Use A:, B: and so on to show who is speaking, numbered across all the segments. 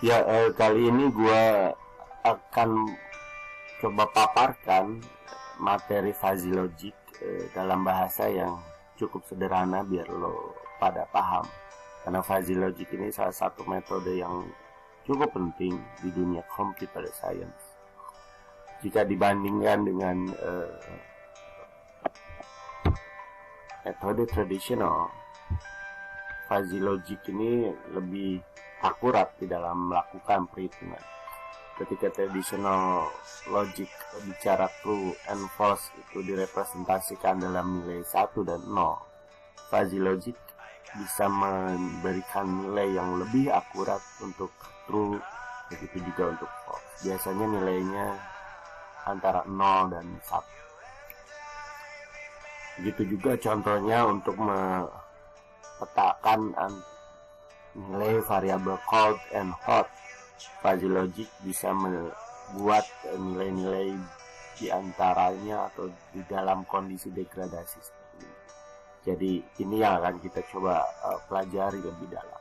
A: Ya, kali ini gue akan coba paparkan materi fuzzy logic dalam bahasa yang cukup sederhana biar lo pada paham. Karena fuzzy logic ini salah satu metode yang cukup penting di dunia computer science. Jika dibandingkan dengan metode tradisional, fuzzy logic ini lebih akurat di dalam melakukan perhitungan. Ketika traditional logic bicara true and false itu direpresentasikan dalam nilai 1 dan 0, fuzzy logic bisa memberikan nilai yang lebih akurat untuk true, begitu juga untuk false. Biasanya nilainya antara 0 dan 1. Begitu juga contohnya untuk memetakan nilai variabel cold and hot. Fuzzy logic bisa membuat nilai-nilai di antaranya atau di dalam kondisi degradasi seperti ini. Jadi ini yang akan kita coba pelajari lebih dalam.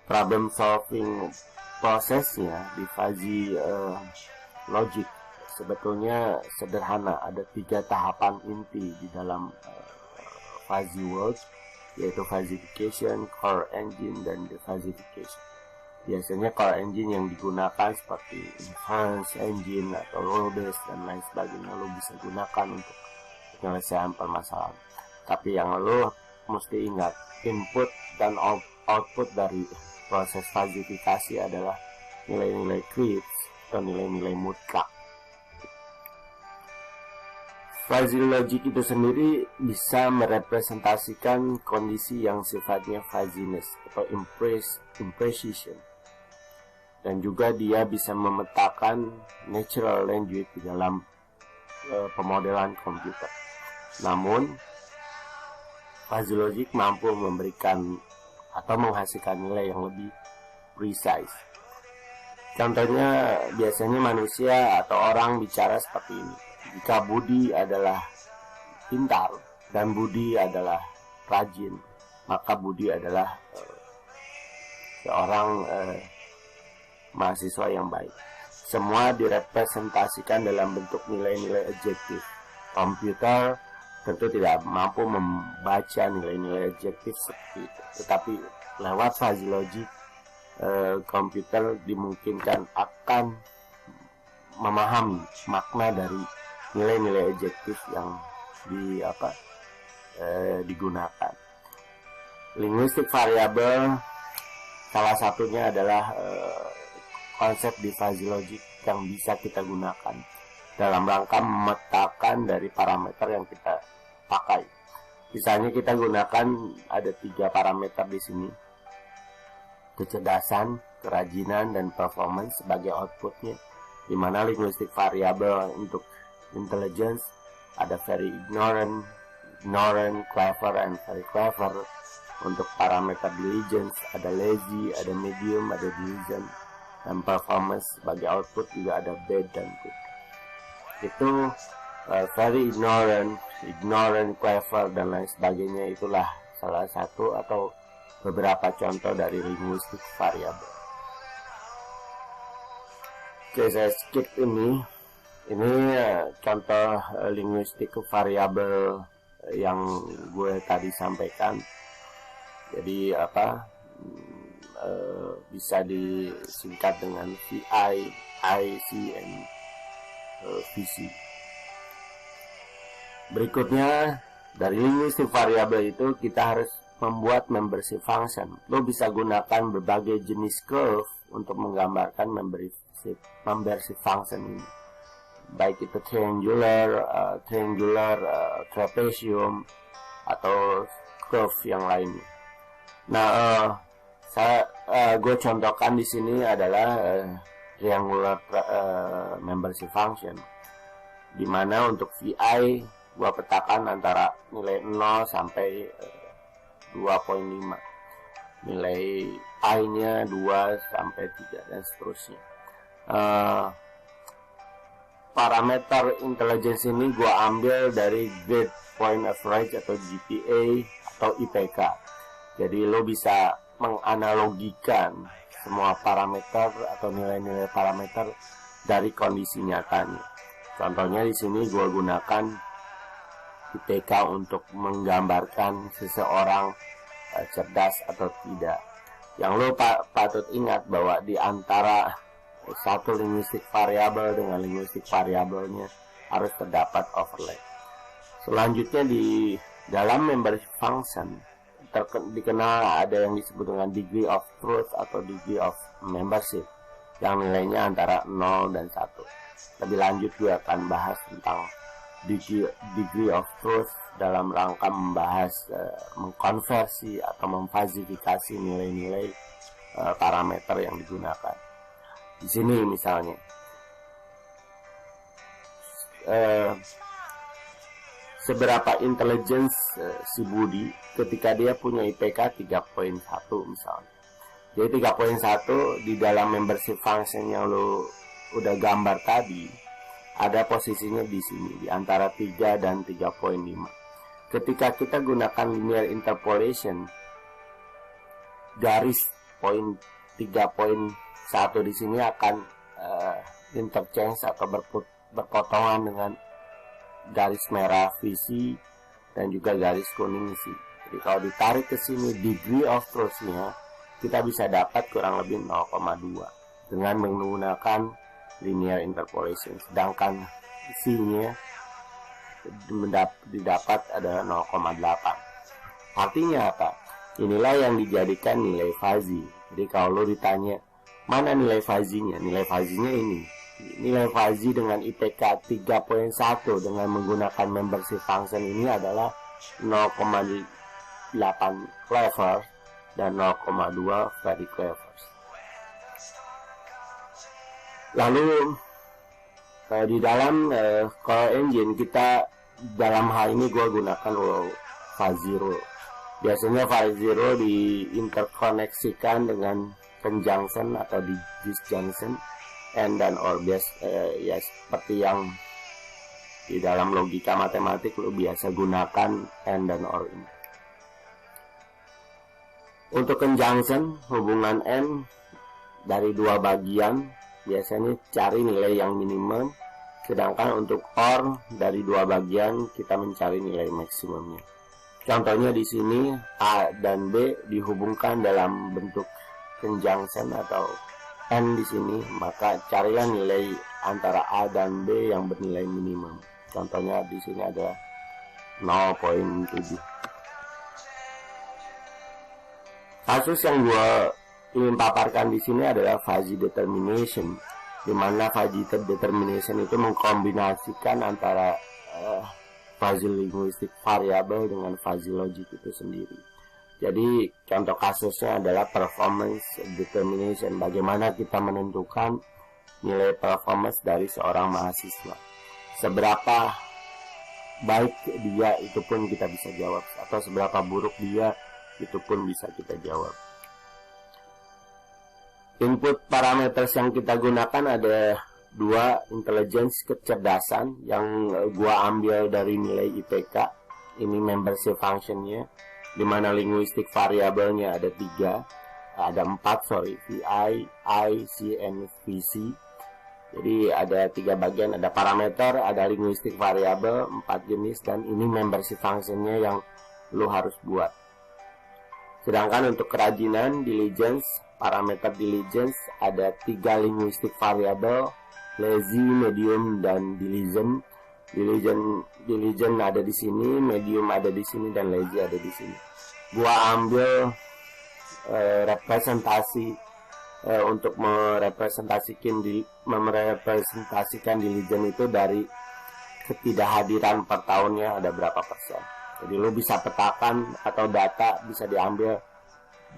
A: Problem solving prosesnya di fuzzy logic sebetulnya sederhana. Ada 3 tahapan inti di dalam fuzzy world, yaitu fuzzification, core engine, dan defuzzification. Biasanya core engine yang digunakan seperti inference engine atau rule-based dan lain sebagainya lo bisa gunakan untuk penyelesaian permasalahan. Tapi yang lo mesti ingat, input dan output dari proses fuzzifikasi adalah nilai-nilai crisp atau nilai-nilai mutlak. Fuzzy logic itu sendiri bisa merepresentasikan kondisi yang sifatnya fuzziness atau imprecision, dan juga dia bisa memetakan natural language di dalam pemodelan komputer. Namun fuzzy logic mampu memberikan atau menghasilkan nilai yang lebih precise. Contohnya biasanya manusia atau orang bicara seperti ini. Jika Budi adalah pintar dan Budi adalah rajin, maka Budi adalah seorang mahasiswa yang baik. Semua direpresentasikan dalam bentuk nilai-nilai adjektif. Komputer tentu tidak mampu membaca nilai-nilai adjektif seperti itu. Tetapi lewat fuzzy logic, komputer dimungkinkan akan memahami makna dari nilai-nilai adjektif yang digunakan. Linguistic variable salah satunya adalah konsep di fuzzy logic yang bisa kita gunakan dalam rangka memetakan dari parameter yang kita pakai. Misalnya kita gunakan ada 3 parameter di sini: kecerdasan, kerajinan, dan performance sebagai outputnya, di mana linguistic variable untuk intelligence ada very ignorant, clever, and very clever. Untuk parameter diligence ada lazy, ada medium, ada diligent, dan performance sebagai output juga ada bad dan good. Itu very ignorant, clever, dan lain sebagainya, itulah salah satu atau beberapa contoh dari linguistic variable. Oke, saya skip ini. Ini contoh linguistic variable yang gue tadi sampaikan. Jadi bisa disingkat dengan VI, IC, and VC. Berikutnya, dari linguistic variable itu kita harus membuat membership function. Lo bisa gunakan berbagai jenis curve untuk menggambarkan membership function ini, baik itu triangular, trapezium, atau curve yang lainnya. Nah, gue contohkan di sini adalah triangular membership function, dimana untuk VI gue petakan antara nilai 0 sampai 2.5, nilai I-nya 2 sampai 3, dan seterusnya. Parameter intelligence ini gue ambil dari grade point average atau GPA atau IPK. Jadi lo bisa menganalogikan semua parameter atau nilai-nilai parameter dari kondisi nyatanya. Contohnya di sini gue gunakan IPK untuk menggambarkan seseorang cerdas atau tidak. Yang lo patut ingat bahwa di antara satu linguistik variabel dengan linguistik variabelnya harus terdapat overlap. Selanjutnya di dalam membership function dikenal ada yang disebut dengan degree of truth atau degree of membership yang nilainya antara 0 dan 1. Lebih lanjut gue akan bahas tentang degree of truth dalam rangka membahas mengkonversi atau memfalsifikasi nilai-nilai parameter yang digunakan. Di sini misalnya seberapa intelligence si Budi ketika dia punya IPK 3.1 misalnya. Jadi 3.1 di dalam membership function yang lo udah gambar tadi ada posisinya di sini di antara 3 dan 3.5. Ketika kita gunakan linear interpolation, garis poin 3.1 di sini akan interchange atau berpotongan dengan garis merah VC dan juga garis kuning C. Jadi kalau ditarik ke sini degree of truth-nya kita bisa dapat kurang lebih 0,2 dengan menggunakan linear interpolation. Sedangkan C-nya didapat adalah 0,8. Artinya apa? Inilah yang dijadikan nilai fuzzy. Jadi kalau lo ditanya mana nilai fuzzy-nya? Nilai fuzzy-nya ini. Nilai fuzzy dengan IPK 3.1 dengan menggunakan membership function ini adalah 0,8 clever dan 0,2 very clever. Lalu di dalam core engine kita dalam hal ini gue gunakan fuzzy rule. Biasanya fuzzy rule diinterkoneksikan dengan conjunction atau disjunction and dan or ya seperti yang di dalam logika matematik lo biasa gunakan and dan or ini. Untuk conjunction hubungan and dari dua bagian biasanya cari nilai yang minimum, sedangkan untuk or dari dua bagian kita mencari nilai maksimumnya. Contohnya di sini A dan B dihubungkan dalam bentuk conjunction atau N di sini, maka carilah nilai antara A dan B yang bernilai minimum. Contohnya di sini ada 0.7. Kasus yang gue ingin paparkan di sini adalah fuzzy determination, di mana fuzzy determination itu mengkombinasikan antara fuzzy linguistic variable dengan fuzzy logic itu sendiri. Jadi contoh kasusnya adalah performance determination. Bagaimana kita menentukan nilai performance dari seorang mahasiswa. Seberapa baik dia itu pun kita bisa jawab, atau seberapa buruk dia itu pun bisa kita jawab. Input parameters yang kita gunakan ada dua, intelligence kecerdasan yang gua ambil dari nilai IPK. Ini membership functionnya, di mana linguistik variabelnya ada 4, VI, I, C, and VC. Jadi ada 3 bagian, ada parameter, ada linguistik variabel, 4 jenis, dan ini membership functionnya yang lo harus buat. Sedangkan untuk kerajinan, diligence, parameter diligence, ada 3 linguistik variabel, lazy, medium, dan diligent. Diligent ada di sini, medium ada di sini, dan lazy ada di sini. Gua ambil representasi untuk merepresentasikan diligent itu dari ketidakhadiran per tahunnya ada berapa persen. Jadi lo bisa petakan atau data bisa diambil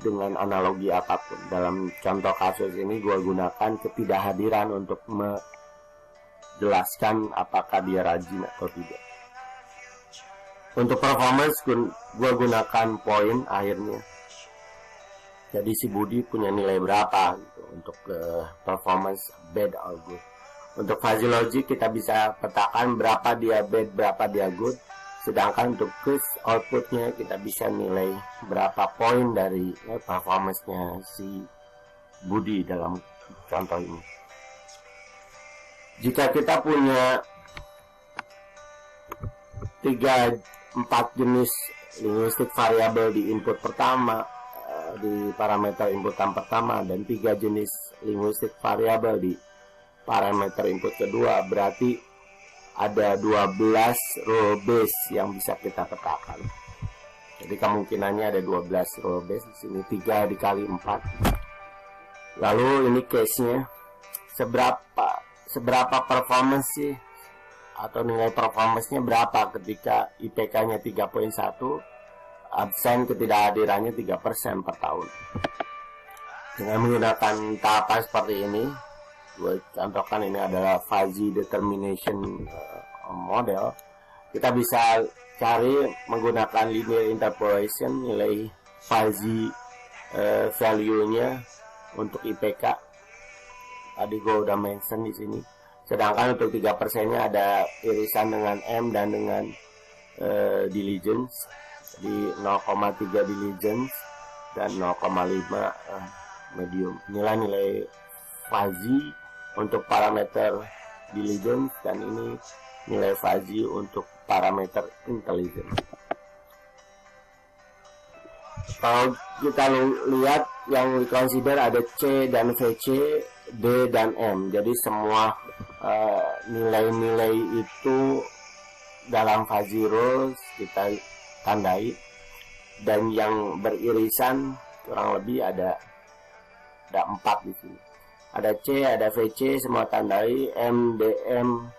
A: dengan analogi apapun. Dalam contoh kasus ini gue gunakan ketidakhadiran untuk menjelaskan apakah dia rajin atau tidak. Untuk performance gue gunakan poin akhirnya. Jadi si Budi punya nilai berapa gitu untuk performance bad or good. Untuk fuzzy logic kita bisa petakan berapa dia bad, berapa dia good. Sedangkan untuk quiz outputnya kita bisa nilai berapa poin dari performance-nya si Budi dalam contoh ini. Jika kita punya 3-4 jenis linguistik variabel di input pertama, di parameter inputan pertama, dan 3 jenis linguistik variabel di parameter input kedua, berarti ada 12 rule base yang bisa kita petakan. Jadi kemungkinannya ada 12 rule base di sini, 3 dikali 4. Lalu ini case-nya, seberapa performance sih, atau nilai performance-nya berapa ketika IPK-nya 3.1, absen ketidakhadirannya 3% per tahun. Dengan menggunakan tahapan seperti ini, gue contohkan ini adalah fuzzy determination model. Kita bisa cari menggunakan linear interpolation nilai fuzzy value-nya untuk IPK. Tadi gue udah mention di sini. Sedangkan untuk 3%-nya ada irisan dengan M dan dengan diligence. Di 0,3 diligence dan 0,5 medium. Nilai-nilai fuzzy untuk parameter diligence, dan ini nilai fuzzy untuk parameter intelligence. Kalau kita lihat yang consider ada C dan VC, D dan M. Jadi semua nilai-nilai itu dalam fuzzy rules kita tandai, dan yang beririsan kurang lebih ada 4 di sini. Ada C, ada VC, semua tandai, M, D, M,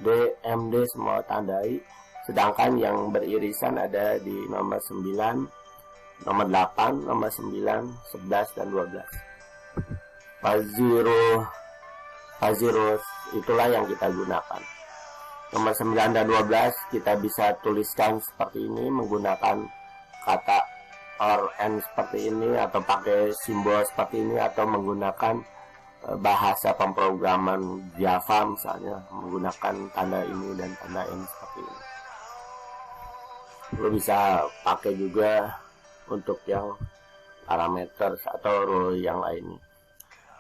A: D, MD semua tandai. Sedangkan yang beririsan ada di nomor 9, nomor 8, nomor 9, 11 dan 12. Fuzzy rules itulah yang kita gunakan. Nomor 9 dan 12 kita bisa tuliskan seperti ini menggunakan kata or and seperti ini, atau pakai simbol seperti ini, atau menggunakan bahasa pemrograman Java misalnya menggunakan tanda ini dan tanda ini seperti ini. Lo bisa pakai juga untuk yang parameter atau rule yang lainnya.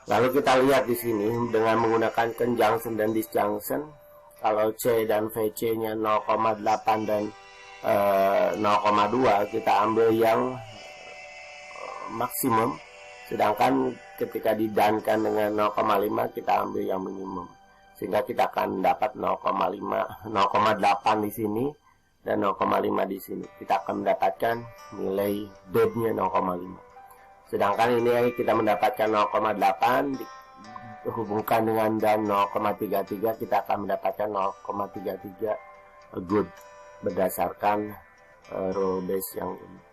A: Lalu kita lihat di sini dengan menggunakan conjunction dan disjunction. Kalau C dan VC-nya 0,8 dan 0,2, kita ambil yang maksimum. Sedangkan ketika didankan dengan 0,5, kita ambil yang minimum. Sehingga kita akan dapat 0,8 di sini dan 0,5 di sini. Kita akan mendapatkan nilai bed-nya 0,5. Sedangkan ini kita mendapatkan 0,8 dihubungkan dengan dan 0,33, kita akan mendapatkan 0,33 good berdasarkan rule base yang ini.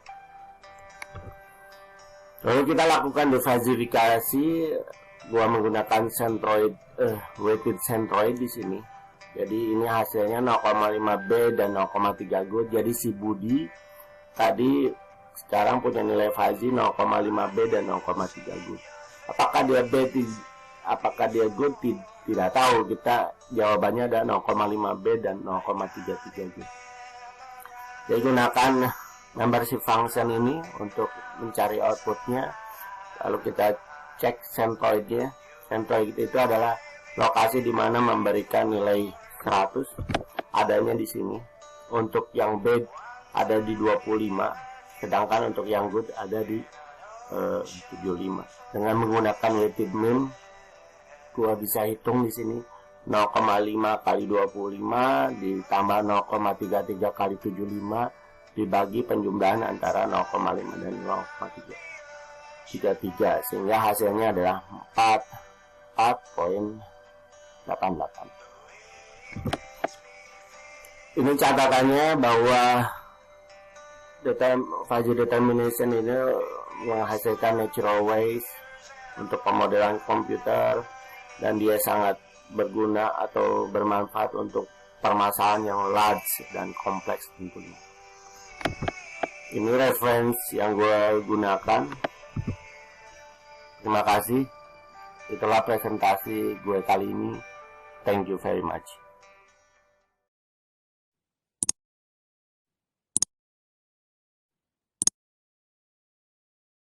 A: Lalu kita lakukan defuzzifikasi. Gua menggunakan centroid, weighted centroid di sini. Jadi ini hasilnya 0,5 B dan 0,3 good. Jadi si Budi tadi sekarang punya nilai fuzzy 0,5 B dan 0,3 good. Apakah dia B, apakah dia good, tidak tahu. Kita jawabannya ada 0,5 B dan 0,33 good. Jadi gunakan membership function ini untuk mencari outputnya. Lalu kita cek centroidnya. Centroid itu adalah lokasi di mana memberikan nilai 100, adanya di sini. Untuk yang bad ada di 25, sedangkan untuk yang good ada di 75. Dengan menggunakan weighted mean, gua bisa hitung di sini 0,5 kali 25 ditambah 0,33 kali 75 dibagi penjumlahan antara 0,5 dan 0,33, sehingga hasilnya adalah 4,88. Ini catatannya bahwa fuzzy determination ini menghasilkan natural ways untuk pemodelan komputer, dan dia sangat berguna atau bermanfaat untuk permasalahan yang large dan kompleks tentunya. Ini reference yang gue gunakan. Terima kasih. Itulah presentasi gue kali ini. Thank you very much.